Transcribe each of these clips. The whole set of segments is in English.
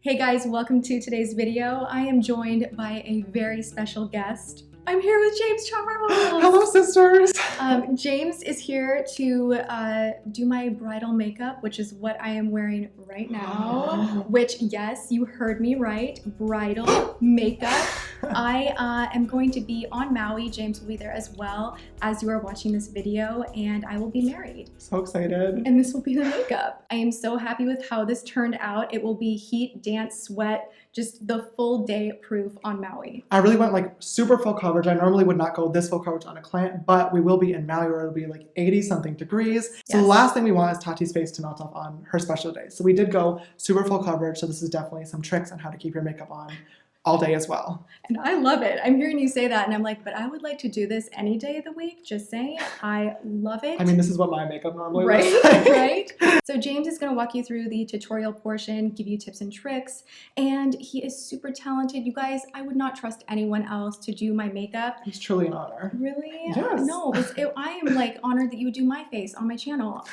Hey guys, welcome to today's video. I am joined by a very special guest. I'm here with James Charles. Hello, sisters. James is here to do my bridal makeup, which is what I am wearing right now. Which, yes, you heard me right, bridal makeup. I am going to be on Maui. James will be there as well as you are watching this video, and I will be married. So excited. And this will be the makeup. I am so happy with how this turned out. It will be heat, dance, sweat, just the full day proof on Maui. I really went like super full coverage. I normally would not go this full coverage on a client, but we will be in Maui where it'll be like 80 something degrees. So the last thing we want is Tati's face to melt off on her special day. So we did go super full coverage. So this is definitely some tricks on how to keep your makeup on all day as well. And I love it. I'm hearing you say that and I'm like, but I would like to do this any day of the week. Just saying, I love it. I mean, this is what my makeup normally looks like. Right? So James is going to walk you through the tutorial portion, give you tips and tricks, and he is super talented. You guys, I would not trust anyone else to do my makeup. It's truly an honor. Really? Yes. No, I am like honored that you would do my face on my channel.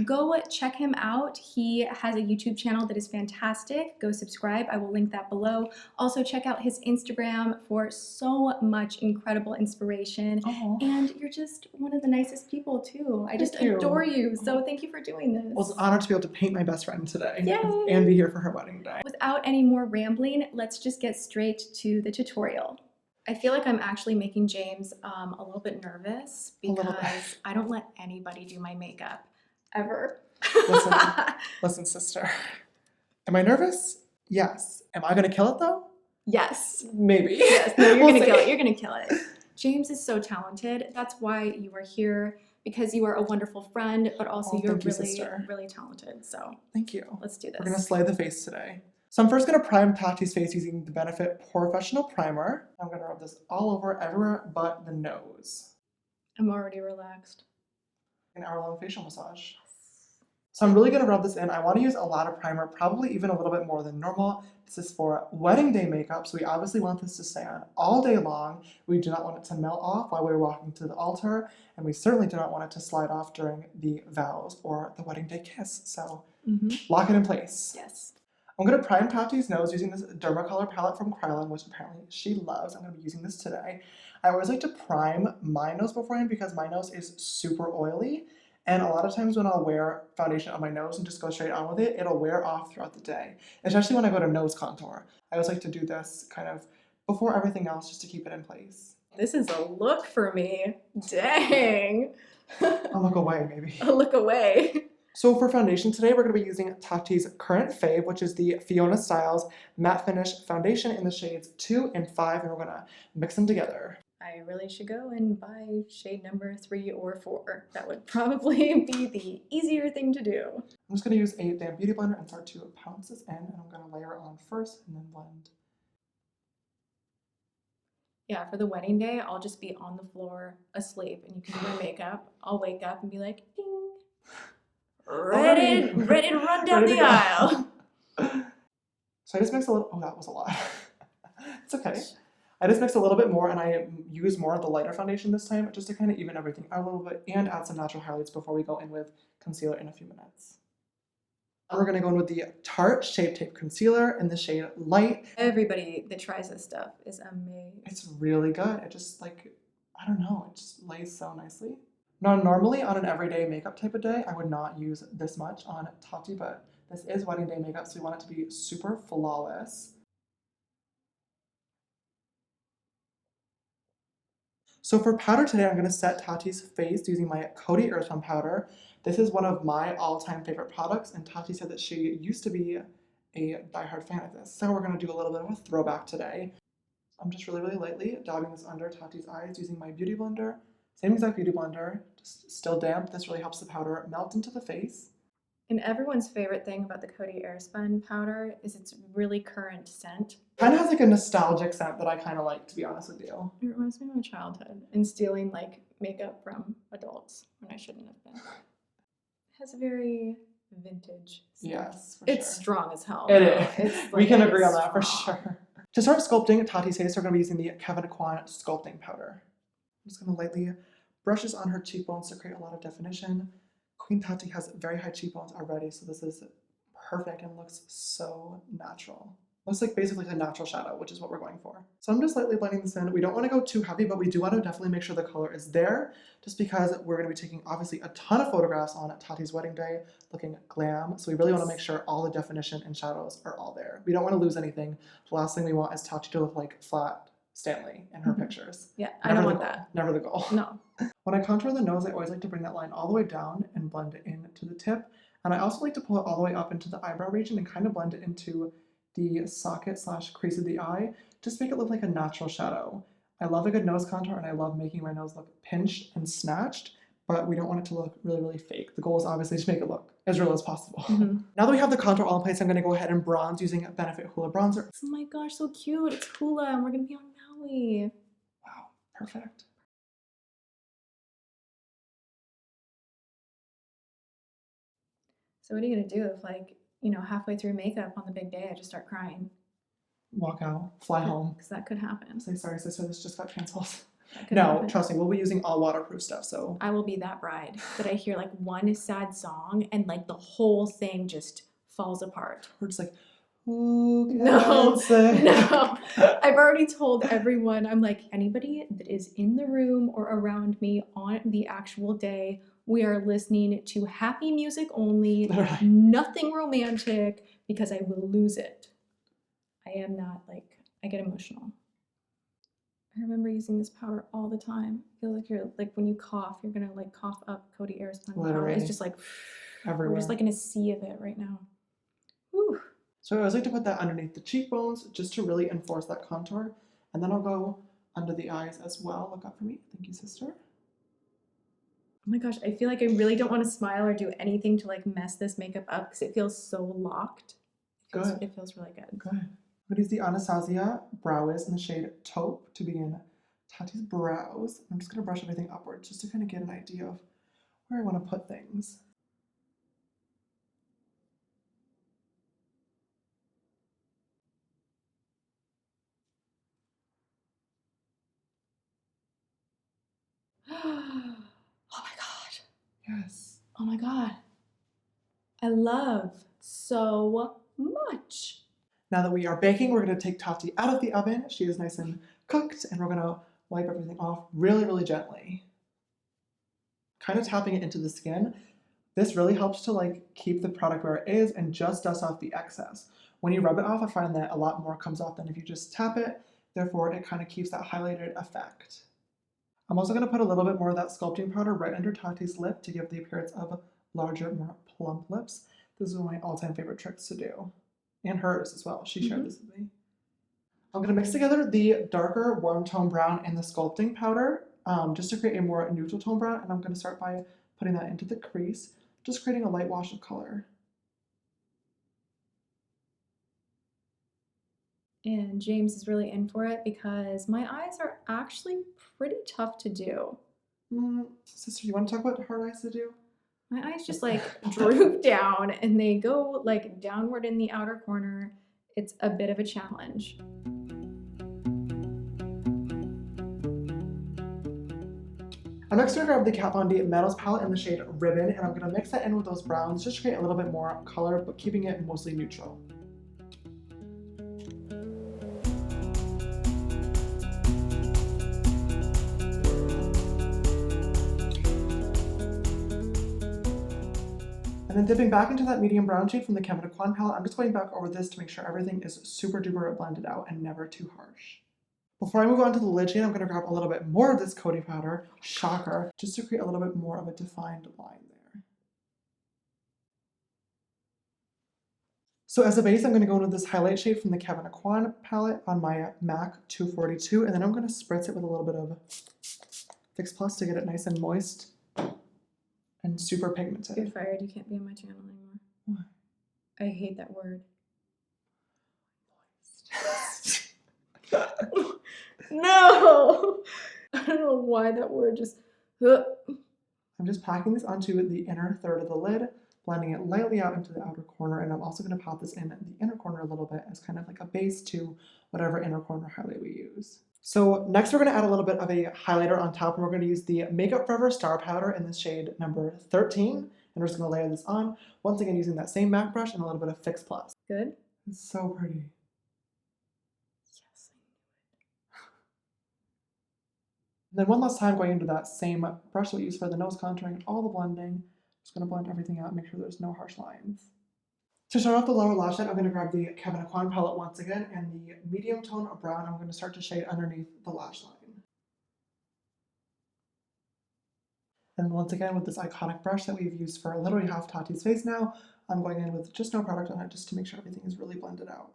Go check him out. He has a YouTube channel that is fantastic. Go subscribe. I will link that below. Also check out his Instagram for so much incredible inspiration. And you're just one of the nicest people too. I just adore you. So thank you for doing this. Well, it's an honor to be able to paint my best friend today. Yay. And be here for her wedding day. Without any more rambling, let's just get straight to the tutorial. I feel like I'm actually making James a little bit nervous because I don't let anybody do my makeup ever. Listen, sister. Am I nervous? Yes. Am I gonna kill it though? Yes. Maybe. Yes. No, you're gonna kill it. You're gonna kill it. James is so talented. That's why you are here, because you are a wonderful friend, but also you're really talented. So thank you. Let's do this. We're gonna slay the face today. So I'm first gonna prime Tati's face using the Benefit Porefessional primer. I'm gonna rub this all over everywhere but the nose. I'm already relaxed. An hour-long facial massage. So I'm really gonna rub this in. I wanna use a lot of primer, probably even a little bit more than normal. This is for wedding day makeup, so we obviously want this to stay on all day long. We do not want it to melt off while we're walking to the altar, and we certainly do not want it to slide off during the vows or the wedding day kiss. So lock it in place. Yes. I'm gonna prime Tati's nose using this Derma color palette from Kryolan, which apparently she loves. I'm gonna be using this today. I always like to prime my nose beforehand because my nose is super oily. And a lot of times when I'll wear foundation on my nose and just go straight on with it, it'll wear off throughout the day. Especially when I go to nose contour. I always like to do this kind of before everything else just to keep it in place. This is a look for me. Dang. A look away, maybe. A look away. So for foundation today, we're going to be using Tati's current fave, which is the Fiona Styles Matte Finish Foundation in the shades 2 and 5, and we're going to mix them together. I really should go and buy shade number 3 or 4. That would probably be the easier thing to do. I'm just going to use a damp beauty blender and start to pounce this in, and I'm going to layer on first and then blend. Yeah, for the wedding day, I'll just be on the floor asleep and you can do my makeup. I'll wake up and be like, ding, ready to run down the aisle. So I just mix a little, that was a lot. It's okay. I just mix a little bit more and I use more of the lighter foundation this time just to kind of even everything out a little bit and add some natural highlights before we go in with concealer in a few minutes. We're going to go in with the Tarte Shape Tape Concealer in the shade Light. Everybody that tries this stuff is amazing. It's really good. It just like, I don't know, it just lays so nicely. Now normally on an everyday makeup type of day, I would not use this much on Tati, but this is wedding day makeup, so we want it to be super flawless. So for powder today, I'm going to set Tati's face using my Coty Airspun powder. This is one of my all-time favorite products, and Tati said that she used to be a diehard fan of this. So we're going to do a little bit of a throwback today. I'm just really lightly dabbing this under Tati's eyes using my beauty blender. Same exact beauty blender, just still damp. This really helps the powder melt into the face. And everyone's favorite thing about the Coty Airspun powder is its really current scent. Kind of has like a nostalgic scent that I kind of like, to be honest with you. It reminds me of my childhood and stealing like makeup from adults when I shouldn't have been. It has a very vintage scent. Yes, for It's sure. Strong as hell. It is. It's like, we can agree on that for sure. To start sculpting Tati's face, we're going to be using the Kevyn sculpting powder. I'm just going to lightly brush this on her cheekbones to create a lot of definition. Queen Tati has very high cheekbones already, so this is perfect and looks so natural. Looks like basically a natural shadow, which is what we're going for. So I'm just lightly blending this in. We don't want to go too heavy, but we do want to definitely make sure the color is there, just because we're going to be taking obviously a ton of photographs on Tati's wedding day looking glam. So we really want to make sure all the definition and shadows are all there. We don't want to lose anything. The last thing we want is Tati to look like flat Stanley in her pictures. Yeah, I don't want goal. that. Never the goal. No. When I contour the nose, I always like to bring that line all the way down and blend it into the tip. And I also like to pull it all the way up into the eyebrow region and kind of blend it into the socket / crease of the eye, just make it look like a natural shadow. I love a good nose contour and I love making my nose look pinched and snatched, but we don't want it to look really, really fake. The goal is obviously to make it look as real as possible. Now that we have the contour all in place, I'm going to go ahead and bronze using Benefit Hoola Bronzer. Oh my gosh, so cute. It's Hoola and we're going to be on Maui. Wow, perfect. So what are you going to do if, like, you know, halfway through makeup on the big day, I just start crying? Walk out, fly home. Because that could happen. Say, sorry, sister, this just got canceled. No, happen. Trust me, we'll be using all waterproof stuff, so. I will be that bride that I hear, like, one sad song and, like, the whole thing just falls apart. We're just like, who can No, say? no. I've already told everyone, I'm like, anybody that is in the room or around me on the actual day, we are listening to happy music only, Literally. nothing romantic, because I will lose it. I am not, like, I get emotional. I remember using this powder all the time. I feel like you're, like, when you cough, you're gonna, like, cough up Coty Airspun powder. Literally. It's just like, Everywhere. we're just like in a sea of it right now. Whew. So I always like to put that underneath the cheekbones just to really enforce that contour. And then I'll go under the eyes as well. Look out for me. Thank you, sister. Oh my gosh, I feel like I really don't want to smile or do anything to, like, mess this makeup up because it feels so locked. Good. It feels really good. Good. I'm going to use the Anastasia Brow Wiz in the shade Taupe to begin Tati's brows. I'm just going to brush everything upwards just to kind of get an idea of where I want to put things. Oh my god. Yes. Oh my god. I love so much. Now that we are baking, we're going to take Tati out of the oven. She is nice and cooked, and we're going to wipe everything off really, really gently. Kind of tapping it into the skin. This really helps to, like, keep the product where it is and just dust off the excess. When you rub it off, I find that a lot more comes off than if you just tap it. Therefore, it kind of keeps that highlighted effect. I'm also going to put a little bit more of that sculpting powder right under Tati's lip to give the appearance of larger, more plump lips. This is one of my all-time favorite tricks to do. And hers as well. She shared this with me. I'm going to mix together the darker warm tone brown and the sculpting powder just to create a more neutral tone brown. And I'm going to start by putting that into the crease, just creating a light wash of color. And James is really in for it because my eyes are actually pretty tough to do. Sister, you want to talk about hard eyes to do? My eyes just, like, droop down and they go, like, downward in the outer corner. It's a bit of a challenge. I'm next going to grab the Kat Von D Metals palette in the shade Ribbon, and I'm going to mix that in with those browns just to create a little bit more color, but keeping it mostly neutral. And then dipping back into that medium brown shade from the Kevyn palette, I'm just going back over this to make sure everything is super duper blended out and never too harsh. Before I move on to the lid shade, I'm going to grab a little bit more of this Coty powder, shocker, just to create a little bit more of a defined line there. So as a base, I'm going to go into this highlight shade from the Kevyn palette on my MAC 242, and then I'm going to spritz it with a little bit of Fix Plus to get it nice and moist and super pigmented. You're fired. You can't be on my channel anymore. Why? I hate that word. No! I don't know why that word just... I'm just packing this onto the inner third of the lid, blending it lightly out into the outer corner, and I'm also going to pop this in the inner corner a little bit as kind of like a base to whatever inner corner highlight we use. So next we're going to add a little bit of a highlighter on top, and we're going to use the Makeup Forever Star Powder in the shade number 13. And we're just going to layer this on, once again using that same MAC brush and a little bit of Fix Plus. Good. It's so pretty. Yes. And then one last time going into that same brush that we used for the nose contouring, all the blending. Just going to blend everything out and make sure there's no harsh lines. To start off the lower lash line, I'm going to grab the Kevyn Aucoin palette once again and the medium tone of brown. I'm going to start to shade underneath the lash line. And once again, with this iconic brush that we've used for literally half Tati's face now, I'm going in with just no product on it just to make sure everything is really blended out.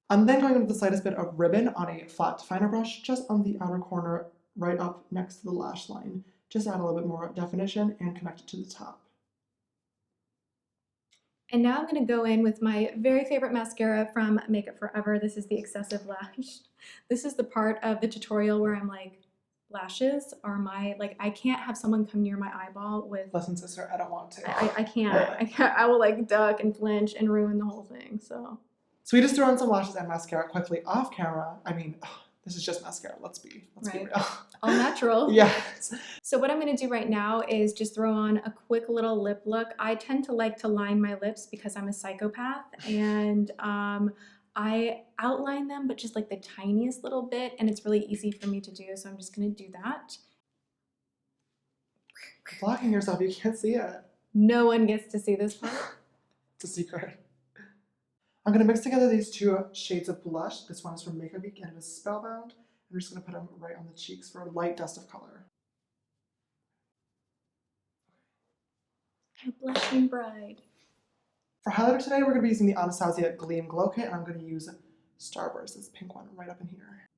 I'm then going in with the slightest bit of ribbon on a flat definer brush just on the outer corner right up next to the lash line. Just add a little bit more definition and connect it to the top. And now I'm going to go in with my very favorite mascara from Makeup Forever. This is the Excessive Lash. This is the part of the tutorial where I'm like, lashes are my, like, I can't have someone come near my eyeball with... Listen, sister, I don't want to. I can't. I will like duck and flinch and ruin the whole thing, so. So we just threw on some lashes and mascara quickly off camera. I mean, this is just mascara, let's be real. All natural. Yes. So what I'm going to do right now is just throw on a quick little lip look. I tend to like to line my lips because I'm a psychopath, and I outline them, but just like the tiniest little bit, and it's really easy for me to do, so I'm just going to do that. You're blocking yourself, you can't see it. No one gets to see this part. It's a secret. I'm going to mix together these two shades of blush. This one is from Makeup Geek and it is Spellbound. I'm just going to put them right on the cheeks for a light dust of color. A blushing bride. For highlighter today, we're going to be using the Anastasia Gleam Glow Kit, and I'm going to use Starburst, this pink one, right up in here.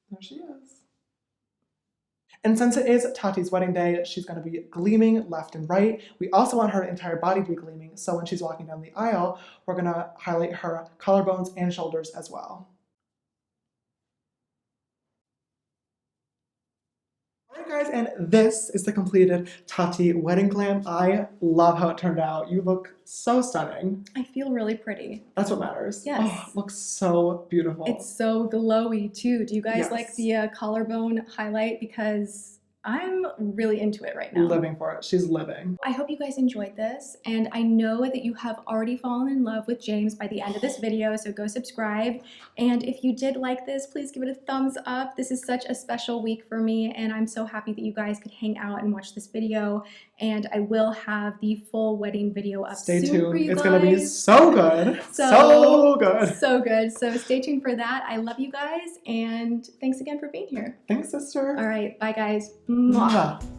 There she is. And since it is Tati's wedding day, she's going to be gleaming left and right. We also want her entire body to be gleaming, so when she's walking down the aisle, we're going to highlight her collarbones and shoulders as well. Alright guys, and this is the completed Tati wedding glam. I love how it turned out. You look so stunning. I feel really pretty. That's what matters. Yes. Oh, it looks so beautiful. It's so glowy too. Do you guys Yes. like the collarbone highlight? Because I'm really into it right now. Living for it. She's living. I hope you guys enjoyed this, and I know that you have already fallen in love with James by the end of this video, so go subscribe. And if you did like this, please give it a thumbs up. This is such a special week for me, and I'm so happy that you guys could hang out and watch this video. And I will have the full wedding video up Stay soon tuned. for you It's guys. gonna be so good. So good. So good. So stay tuned for that. I love you guys, and thanks again for being here. Thanks, sister. All right, bye guys. Mwah.